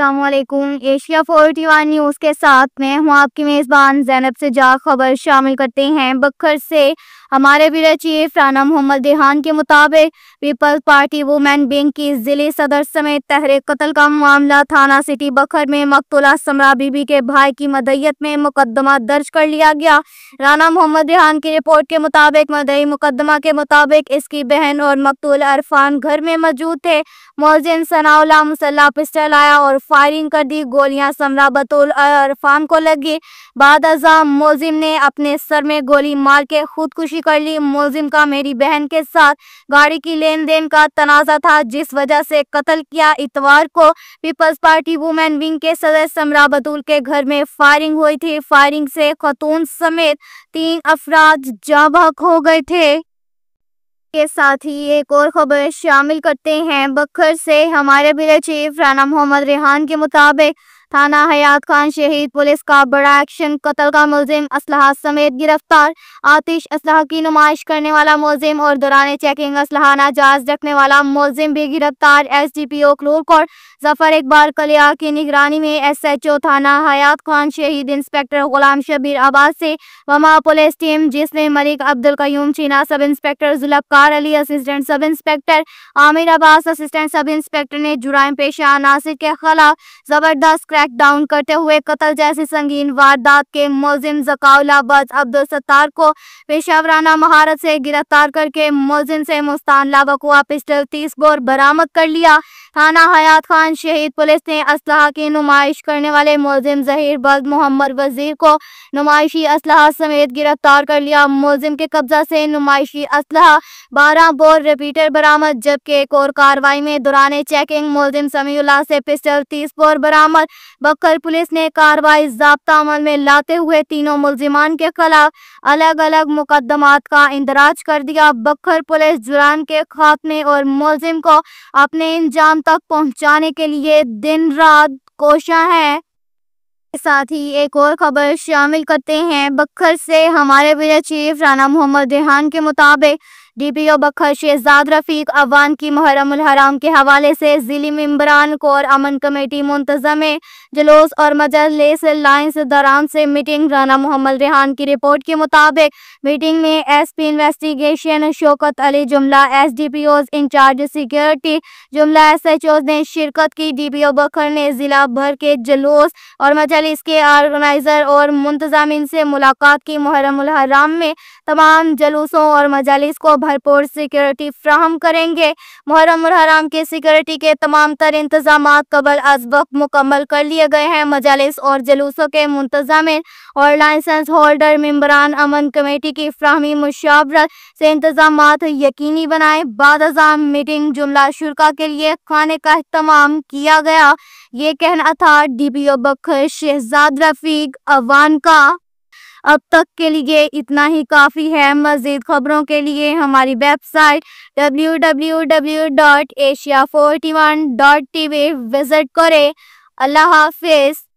السلام علیکم۔ Asia 41 news کے ساتھ میں ہوں آپ کی میزبان زینب سجاد۔ خبر شامل کرتے ہیں بکھر سے ہمارے بیورو چیف رانا محمد ریحان کے مطابق پیپلز پارٹی وومن ونگ کی ضلعی صدر سمیت تحریک قتل کا معاملہ تھانہ سٹی بکھر میں مقتولہ سمرا بی بی کے بھائی کی مدعیت میں مقدمہ درج کر لیا گیا۔ رانا محمد ریحان کی رپورٹ کے مطابق مدعی مقدمہ کے مطابق اس کی بہن اور مقتول عرفان گھر میں موجود تھے۔ ملزم ثناء اللہ مسلح پسٹل لایا اور فائرنگ کر دی۔ گولیاں سمرا بطول عرفان کو لگی۔ بعد ازاں ملزم نے اپنے سر میں گولی مار کے خودکشی کر لی۔ ملزم کا میری بہن کے ساتھ گاڑی کی لین دین کا تنازع تھا جس وجہ سے قتل کیا۔ اتوار کو پیپلز پارٹی وومن ونگ کے صدر سمرا بطول کے گھر میں فائرنگ ہوئی تھی۔ فائرنگ سے خاتون سمیت 3 افراد جاں بحق ہو گئے تھے۔ کے ساتھ ہی ایک اور خبر شامل کرتے ہیں بکھر سے ہمارے بیورو چیف رانا محمد ریحان کے مطابق تھانہ حیات خان شہید پولیس کا بڑا ایکشن۔ قتل کا ملزم اسلحہ سمیت گرفتار۔ آتش اسلحہ کی نمائش کرنے والا ملزم اور دوران چیکنگ اسلحہ ناجائز رکھنے والا ملزم بھی گرفتار۔ ایس ڈی پی او کلور کوٹ ظفر اقبال کلیار کی نگرانی میں ایس ایچ او تھانہ حیات خان شہید انسپکٹر غلام شبیر عباسی وما پولیس ٹیم جس میں ملک عبدالقیوم چینا، سب انسپکٹر ذوالفقار علی، اسسٹنٹ سب انسپکٹر عامر عباس، اسسٹنٹ سب انسپکٹر نے جرائم پیشہ عناصر کے خلاف زبردست کریک ڈاؤن کرتے ہوئے قتل جیسی سنگین واردات کے ملزم ذکاء اللہ بٹ عبدالستار کو پیشہ ورانہ مہارت سے گرفتار کر کے ملزم سے مستعان لاوقوع پسٹل 30 بور برآمد کر لیا۔ تھانہ حیات خان شہید پولیس نے اسلحہ کی نمائش کرنے والے ملزم ظہیر بلد محمد وزیر کو نمائشی اسلحہ سمیت گرفتار کر لیا۔ ملزم کے قبضہ سے نمائشی اسلحہ 12 بور ریپیٹر برآمد، جبکہ ایک اور کارروائی میں دوران چیکنگ ملزم سمیع اللہ سے پسٹل 30 بور برآمد۔ بکھر پولیس نے کارروائی ضابطہ عمل میں لاتے ہوئے تینوں ملزمان کے خلاف الگ الگ مقدمات کا اندراج کر دیا۔ بکھر پولیس جرائم کے خاتمے اور ملزم کو اپنے انجام تک پہنچانے کے لیے دن رات کوشاں ہے۔ ساتھ ہی ایک اور خبر شامل کرتے ہیں بکھر سے ہمارے بیورو چیف رانا محمد ریحان کے مطابق ڈی پی او بکھر شہزاد رفیق عوان کی محرم الحرام کے حوالے سے ضلعی ممبران کور امن کمیٹی منتظم جلوس اور مجلس لائنس دوران سے میٹنگ۔ رانا محمد ریحان کی رپورٹ کے مطابق میٹنگ میں S P investigation Shaukat Ali جملہ S D P Os in charge security جملہ ایس ایچ اوز نے شرکت کی۔ ڈی پی او بکھر نے ضلع بھر کے جلوس اور مجالس کے آرگنائزر اور منتظمین سے ملاقات کی۔ محرم الحرام میں تمام جلوسوں اور مجالس کو بھرپور سیکیورٹی فراہم کریں گے۔ محرم الحرام کے سیکیورٹی کے تمام تر انتظامات قبل از وقت مکمل کر لیے گئے ہیں۔ مجالس اور جلوسوں کے منتظمین اور لائسنس ہولڈر ممبران امن کمیٹی کی فراہمی مشاورت سے انتظامات یقینی بنائیں۔ بعد ازاں میٹنگ جملہ شرکاء کے لیے کھانے کا اہتمام کیا گیا۔ یہ کہنا تھا ڈی پی او بکھر شہزاد رفیق عوان کا۔ اب تک کے لیے اتنا ہی کافی ہے۔ مزید خبروں کے لیے ہماری ویب سائٹ www.asia41.tv وزٹ کریں۔ اللہ حافظ۔